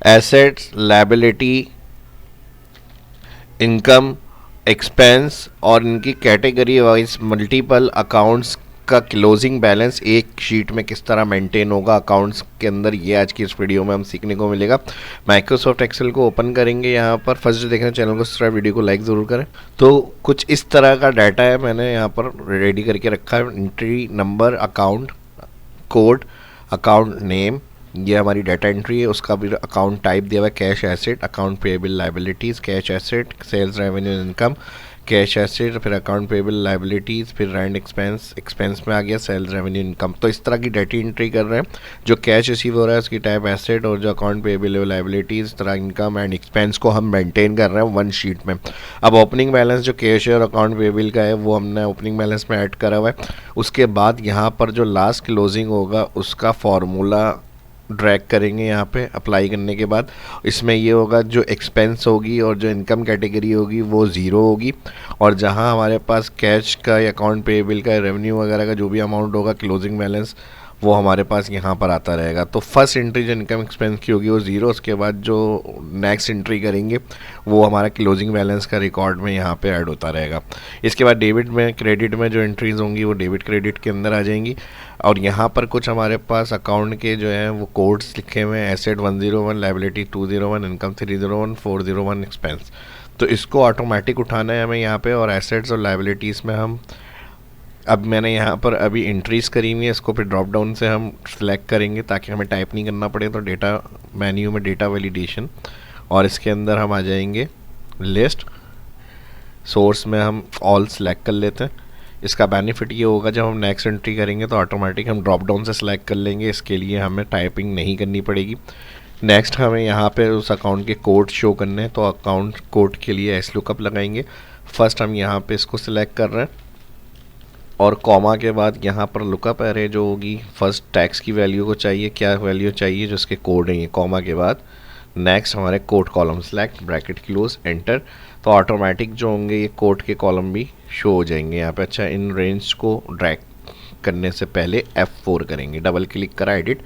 Assets, liability, income, expense और इनकी category wise multiple accounts का क्लोजिंग बैलेंस एक शीट में किस तरह मेंटेन होगा अकाउंट्स के अंदर, ये आज की इस वीडियो में हम सीखने को मिलेगा। माइक्रोसॉफ्ट एक्सेल को ओपन करेंगे। यहाँ पर फर्स्ट जो देखना चैनल को सब्सक्राइब, वीडियो को लाइक ज़रूर करें। तो कुछ इस तरह का डाटा है, मैंने यहाँ पर रेडी करके रखा है। Entry number, account code, account name, ये हमारी डाटा एंट्री है। उसका भी अकाउंट टाइप दिया हुआ है, cash asset, account payable liabilities, cash asset, sales revenue income, cash asset, फिर अकाउंट पेएबल लायबिलिटीज़, फिर रैंड एक्सपेंस, एक्सपेंस में आ गया सेल्स रेवेन्यू इनकम। तो इस तरह की डाटा एंट्री कर रहे हैं। जो कैश रिसीव हो रहा है उसकी टाइप एसेट, और जो अकाउंट पेएबल लायबिलिटीज़, तरह इनकम एंड एक्सपेंस को हम मेंटेन कर रहे हैं वन शीट में। अब ओपनिंग बैलेंस जो कैश और अकाउंट पेएबल का है वो हमने ओपनिंग बैलेंस में ऐड करा हुआ है। उसके बाद यहाँ पर जो लास्ट क्लोजिंग होगा उसका फॉर्मूला ड्रैग करेंगे यहाँ पे अप्लाई करने के बाद। इसमें ये होगा जो एक्सपेंस होगी और जो इनकम कैटेगरी होगी वो ज़ीरो होगी, और जहाँ हमारे पास कैश का या अकाउंट पेएबल का रेवेन्यू वगैरह का जो भी अमाउंट होगा क्लोजिंग बैलेंस वो हमारे पास यहाँ पर आता रहेगा। तो फर्स्ट एंट्री जो इनकम एक्सपेंस की होगी वो ज़ीरो, उसके बाद जो नेक्स्ट एंट्री करेंगे वो हमारा क्लोजिंग बैलेंस का रिकॉर्ड में यहाँ पे ऐड होता रहेगा। इसके बाद डेबिट में क्रेडिट में जो एंट्रीज होंगी वो डेबिट क्रेडिट के अंदर आ जाएंगी। और यहाँ पर कुछ हमारे पास अकाउंट के जो हैं वो कोड्स लिखे हुए हैं, एसेट 101, लायबिलिटी 201, इनकम 301, 401, एक्सपेंस। तो इसको ऑटोमेटिक उठाना है हमें यहाँ पे। और एसेट्स और लायबिलिटीज़ में हम अब मैंने यहाँ पर अभी एंट्रीज़ करी हुई है, इसको फिर ड्रॉप डाउन से हम सिलेक्ट करेंगे ताकि हमें टाइप नहीं करना पड़े। तो डेटा मेन्यू में डेटा वैलिडेशन, और इसके अंदर हम आ जाएंगे लिस्ट, सोर्स में हम ऑल सेलेक्ट कर लेते हैं। इसका बेनिफिट ये होगा जब हम नेक्स्ट एंट्री करेंगे तो ऑटोमेटिक हम ड्रॉप डाउन से सिलेक्ट कर लेंगे, इसके लिए हमें टाइपिंग नहीं करनी पड़ेगी। नेक्स्ट हमें यहाँ पे उस अकाउंट के कोड शो करने हैं, तो अकाउंट कोड के लिए एस लुकअप लगाएंगे। फर्स्ट हम यहाँ पे इसको सिलेक्ट कर रहे हैं, और कॉमा के बाद यहाँ पर लुकअप एरे जो होगी फर्स्ट टैक्स की वैल्यू को चाहिए, क्या वैल्यू चाहिए जो इसके कोड है, ये कॉमा के बाद नेक्स्ट हमारे code column select, bracket close, enter. तो ऑटोमेटिक जो होंगे ये कोड के कॉलम भी शो हो जाएंगे यहाँ पे। अच्छा, इन रेंज को ड्रैग करने से पहले F4 करेंगे, डबल क्लिक करा एडिट,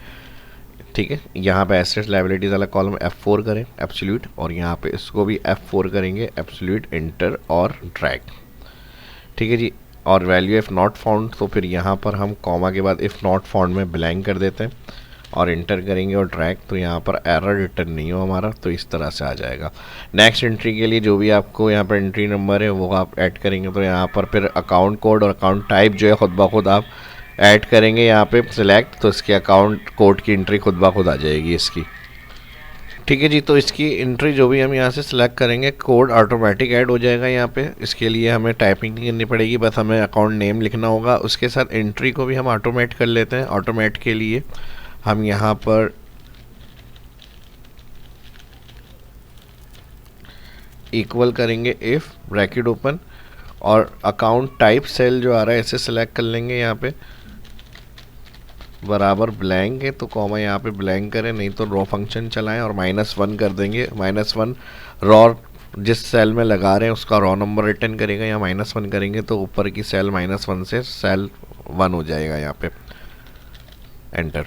ठीक है। यहाँ पे एसेट्स लायबिलिटीज़ वाला कॉलम F4 करें एब्सोल्यूट, और यहाँ पे इसको भी F4 करेंगे एब्सोल्यूट, एंटर और ड्रैग, ठीक है जी। और वैल्यू इफ़ नॉट फाउंड, तो फिर यहाँ पर हम कॉमा के बाद इफ़ नॉट फाउंड में ब्लैंक कर देते हैं और इंटर करेंगे और ड्रैग, तो यहाँ पर एरर रिटर्न नहीं हो हमारा, तो इस तरह से आ जाएगा। नेक्स्ट एंट्री के लिए जो भी आपको यहाँ पर एंट्री नंबर है वो आप ऐड करेंगे, तो यहाँ पर फिर अकाउंट कोड और अकाउंट टाइप जो है खुद ब खुद आप ऐड करेंगे यहाँ पे सिलेक्ट, तो इसके अकाउंट कोड की एंट्री खुद ब खुद आ जाएगी इसकी, ठीक है जी। तो इसकी एंट्री जो भी हम यहाँ से सिलेक्ट करेंगे कोड ऑटोमेटिक ऐड हो जाएगा यहाँ पे। इसके लिए हमें टाइपिंग नहीं करनी पड़ेगी, बस हमें अकाउंट नेम लिखना होगा। उसके साथ एंट्री को भी हम ऑटोमेट कर लेते हैं। ऑटोमेट के लिए हम यहाँ पर इक्वल करेंगे इफ़, ब्रैकेट ओपन, और अकाउंट टाइप सेल जो आ रहा है इसे सिलेक्ट कर लेंगे यहाँ पे, बराबर ब्लैंक है तो कॉमा यहाँ पे ब्लैंक करें, नहीं तो रॉ फंक्शन चलाएं और -1 कर देंगे। -1 रॉ जिस सेल में लगा रहे हैं उसका रॉ नंबर रिटर्न करेगा, या -1 करेंगे तो ऊपर की सेल -1 से सेल 1 हो जाएगा यहाँ पे, एंटर।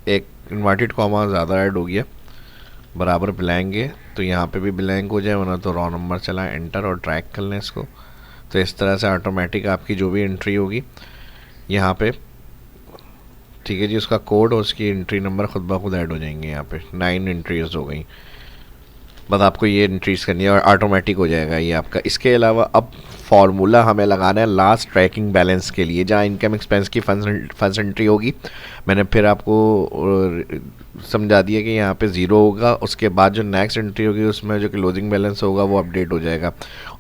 एक इन्वर्टेड कॉमा ज़्यादा ऐड हो गया, बराबर ब्लैंक है तो यहाँ पे भी ब्लैंक हो जाए, वरना तो रॉ नंबर चलाएं, एंटर और ट्रैक कर लें इसको। तो इस तरह से ऑटोमेटिक आपकी जो भी एंट्री होगी यहाँ पे, ठीक है जी, उसका कोड और उसकी एंट्री नंबर खुद ब खुद ऐड हो जाएंगे। यहाँ पे 9 एंट्रीज हो गई, बस आपको ये एंट्रीज करनी है और ऑटोमेटिक हो जाएगा ये आपका। इसके अलावा अब फार्मूला हमें लगाना है लास्ट ट्रैकिंग बैलेंस के लिए, जहाँ इनकम एक्सपेंस की फर्स्ट एंट्री होगी। मैंने फिर आपको समझा दिया कि यहाँ पे ज़ीरो होगा, उसके बाद जो नेक्स्ट एंट्री होगी उसमें जो क्लोजिंग बैलेंस होगा वो अपडेट हो जाएगा।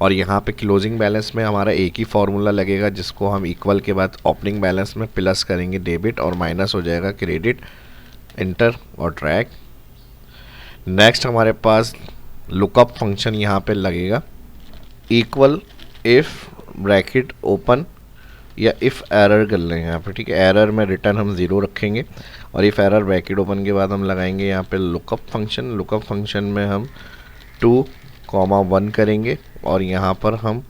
और यहाँ पे क्लोजिंग बैलेंस में हमारा एक ही फार्मूला लगेगा, जिसको हम इक्वल के बाद ओपनिंग बैलेंस में प्लस करेंगे डेबिट, और माइनस हो जाएगा क्रेडिट, एंटर और ट्रैक। नेक्स्ट हमारे पास लुकअप फंक्शन यहाँ पे लगेगा, इक्वल इफ़, ब्रैकेट ओपन, या इफ़ एरर कर लें यहाँ पे, ठीक है। एरर में रिटर्न हम 0 रखेंगे, और इफ़ एरर ब्रैकेट ओपन के बाद हम लगाएंगे यहाँ पे लुकअप फंक्शन। लुकअप फंक्शन में हम 2, 1 करेंगे, और यहाँ पर हम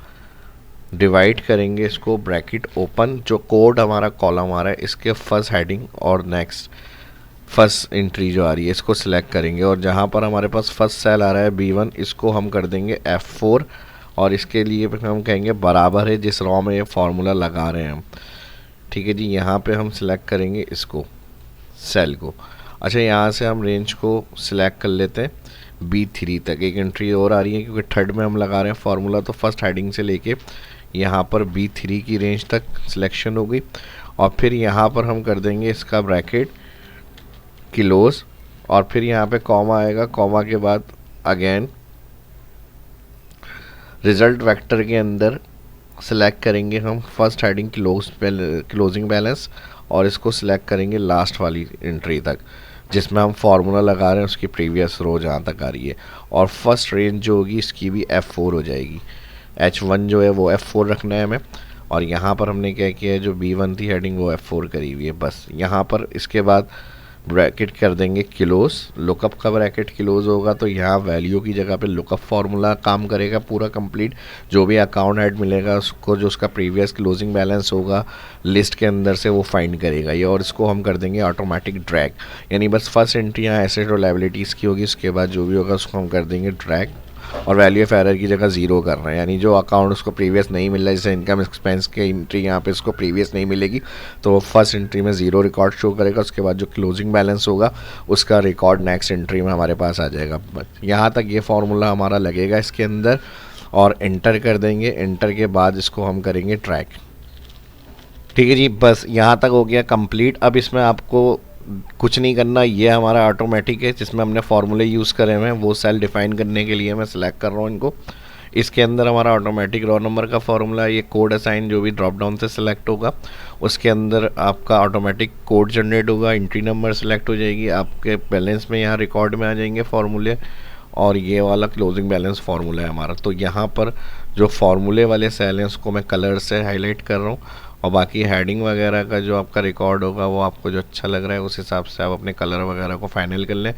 डिवाइड करेंगे इसको, ब्रैकेट ओपन, जो कोड हमारा कॉलम आ रहा है इसके फर्स्ट हेडिंग और नेक्स्ट फर्स्ट एंट्री जो आ रही है इसको सिलेक्ट करेंगे, और जहाँ पर हमारे पास फर्स्ट सेल आ रहा है B1 इसको हम कर देंगे F4, और इसके लिए हम कहेंगे बराबर है जिस रॉ में ये फार्मूला लगा रहे हैं हम। ठीक है जी, यहाँ पे हम सिलेक्ट करेंगे इसको, सेल को। अच्छा, यहाँ से हम रेंज को सिलेक्ट कर लेते हैं B3 तक। एक एंट्री और आ रही है क्योंकि थर्ड में हम लगा रहे हैं फार्मूला, तो फर्स्ट हेडिंग से लेके यहाँ पर B3 की रेंज तक सिलेक्शन हो गई। और फिर यहाँ पर हम कर देंगे इसका ब्रैकेट क्लोज, और फिर यहाँ पे कॉमा आएगा, कॉमा के बाद अगेन रिजल्ट वेक्टर के अंदर सेलेक्ट करेंगे हम फर्स्ट हेडिंग क्लोजिंग बैलेंस, और इसको सिलेक्ट करेंगे लास्ट वाली एंट्री तक जिसमें हम फार्मूला लगा रहे हैं उसकी प्रीवियस रो जहाँ तक आ रही है। और फर्स्ट रेंज जो होगी इसकी भी F4 हो जाएगी, H1 जो है वो F4 रखना है हमें। और यहाँ पर हमने क्या किया है, जो B1 थी हेडिंग वो F4 करी हुई है बस। यहाँ पर इसके बाद ब्रैकेट कर देंगे क्लोज, लुकअप का ब्रैकेट क्लोज होगा तो यहाँ वैल्यू की जगह पे लुकअप फार्मूला काम करेगा पूरा कंप्लीट। जो भी अकाउंट हेड मिलेगा उसको जो उसका प्रीवियस क्लोजिंग बैलेंस होगा लिस्ट के अंदर से वो फाइंड करेगा ये, और इसको हम कर देंगे ऑटोमेटिक ड्रैग, यानी बस फर्स्ट एंट्री यहाँ एसेट और लायबिलिटीज़ की होगी, उसके बाद जो भी होगा उसको हम कर देंगे ड्रैग, और वैल्यू ऑफ एरर की जगह 0 कर रहे हैं, यानी जो अकाउंट उसको प्रीवियस नहीं मिल रहा है, जैसे इनकम एक्सपेंस की एंट्री यहाँ पे इसको प्रीवियस नहीं मिलेगी तो वो फर्स्ट एंट्री में 0 रिकॉर्ड शो करेगा, उसके बाद जो क्लोजिंग बैलेंस होगा उसका रिकॉर्ड नेक्स्ट एंट्री में हमारे पास आ जाएगा। यहाँ तक ये फार्मूला हमारा लगेगा इसके अंदर, और एंटर कर देंगे। एंटर के बाद इसको हम करेंगे ट्रैक। ठीक है जी, बस यहाँ तक हो गया कंप्लीट। अब इसमें आपको कुछ नहीं करना, ये हमारा ऑटोमेटिक है जिसमें हमने फार्मूले यूज़ करे हुए हैं, वो सेल डिफाइन करने के लिए मैं सिलेक्ट कर रहा हूँ इनको। इसके अंदर हमारा ऑटोमेटिक रॉ नंबर का फार्मूला, ये कोड असाइन जो भी ड्रॉप डाउन से सिलेक्ट होगा उसके अंदर आपका ऑटोमेटिक कोड जनरेट होगा, एंट्री नंबर सेलेक्ट हो जाएगी, आपके बैलेंस में यहाँ रिकॉर्ड में आ जाएंगे फार्मूले, और ये वाला क्लोजिंग बैलेंस फार्मूला है हमारा। तो यहाँ पर जो फार्मूले वाले सेल हैं उसको मैं कलर से हाईलाइट कर रहा हूँ, और बाकी हेडिंग वगैरह का जो आपका रिकॉर्ड होगा वो आपको जो अच्छा लग रहा है उस हिसाब से आप अपने कलर वगैरह को फाइनल कर लें।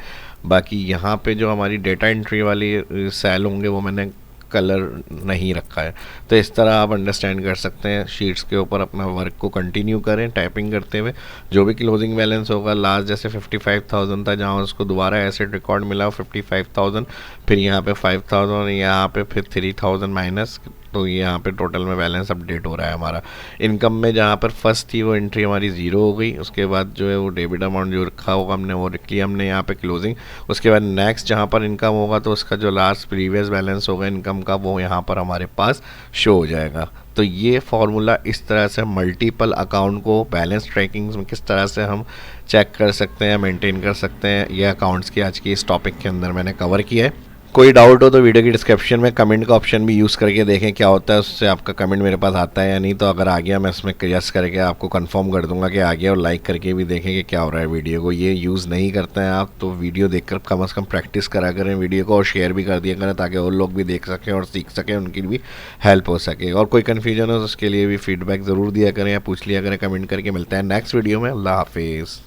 बाकी यहाँ पे जो हमारी डेटा एंट्री वाली सेल होंगे वो मैंने कलर नहीं रखा है। तो इस तरह आप अंडरस्टैंड कर सकते हैं, शीट्स के ऊपर अपना वर्क को कंटिन्यू करें टाइपिंग करते हुए। जो भी क्लोजिंग बैलेंस होगा लास्ट जैसे 55,000 था, जहाँ उसको दोबारा एसेट रिकॉर्ड मिला 55,000, फिर यहाँ पे 5,000, यहाँ पे फिर 3,000 माइनस, तो ये यहाँ पे टोटल में बैलेंस अपडेट हो रहा है हमारा। इनकम में जहाँ पर फर्स्ट थी वो एंट्री हमारी 0 हो गई, उसके बाद जो है वो डेबिट अमाउंट जो रखा होगा हमने वो रख लिया हमने यहाँ पे क्लोजिंग। उसके बाद नेक्स्ट जहाँ पर इनकम होगा तो उसका जो लास्ट प्रीवियस बैलेंस होगा इनकम का वो यहाँ पर हमारे पास शो हो जाएगा। तो ये फार्मूला इस तरह से मल्टीपल अकाउंट को बैलेंस ट्रैकिंग में किस तरह से हम चेक कर सकते हैं, मेंटेन कर सकते हैं, ये अकाउंट्स की आज की इस टॉपिक के अंदर मैंने कवर किया है। कोई डाउट हो तो वीडियो की डिस्क्रिप्शन में कमेंट का ऑप्शन भी यूज़ करके देखें क्या होता है, उससे आपका कमेंट मेरे पास आता है या नहीं। तो अगर आ गया मैं इसमें यस करके आपको कंफर्म कर दूंगा कि आ गया, और लाइक करके भी देखें कि क्या हो रहा है वीडियो को। ये यूज़ नहीं करते हैं आप तो वीडियो देखकर कम से कम प्रैक्टिस करा करें वीडियो को, और शेयर भी कर दिया करें ताकि और लोग भी देख सकें और सीख सकें, उनकी भी हेल्प हो सके। और कोई कन्फ्यूजन हो तो उसके लिए भी फीडबैक ज़रूर दिया करें या पूछ लिया करें कमेंट करके। मिलता है नेक्स्ट वीडियो में। अल्लाह हाफिज़।